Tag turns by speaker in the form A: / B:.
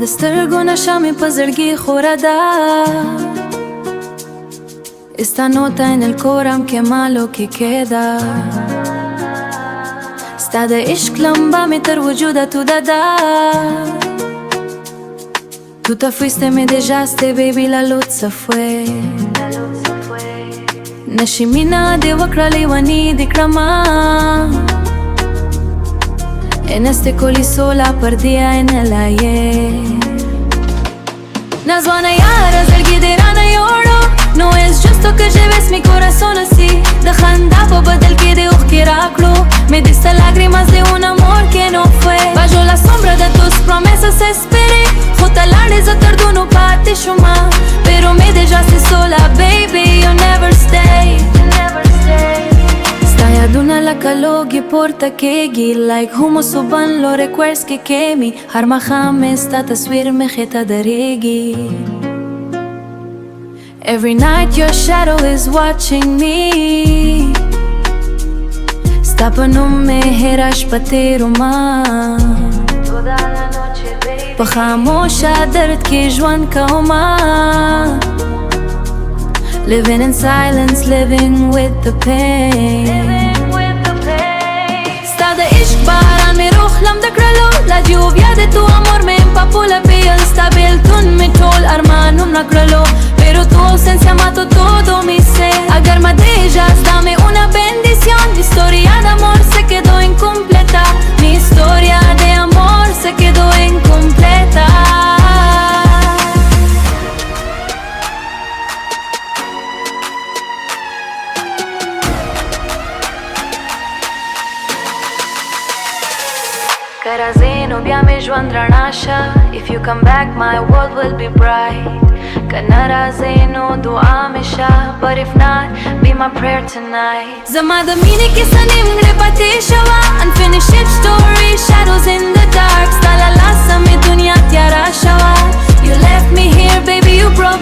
A: د سترګو نشه مې په زړګي خوره ده Esta nota en el coram que malo que queda ستا د عشق لمبه مې تر وجوده توده ده Tú te fuiste, me dejaste, baby, la luz se fue نشي مينا دې وکړه لیوني دې کړمه En este coli sola perdida en el ayer Nazwana yara zalgi de rana yoro No es justo que lleves mi corazón así De khanda po badal ke de ukh ke raklo Me diste lágrimas de un amor que no fue Bajo la sombra de tus promesas esperé Juta lane za tardunu pati shuma Pero me dejaste sola baby you never stay Sta yaduna la kalogi porta kegi Like humo suban lo recuerds que kemi Har makham esta taswir me kheta daregi Every night your shadow is watching me Sta panum me herash patero ma Toda la noche baby Pa khamosha dard ki jwan kauma Living in silence, living with the pain Sta de ishq baran me ruh lam de kralo La lluvia de tu amor me empapó la piel Stabil tun me tol armanum na kralo Pero tu ausencia mató todo mi ser Agar me dejas, dame una bendición Mi historia de amor se quedó incompleta Mi historia de amor se quedó incompleta Karazeno bia me jwan ranasha If you come back my world will be bright Kanarazeno dua me sha But if not, be my prayer tonight Zama da mine ke sanim repate shawa Unfinished story, shadows in the dark Stala lasa me dunya tiara shawa You left me here baby you broke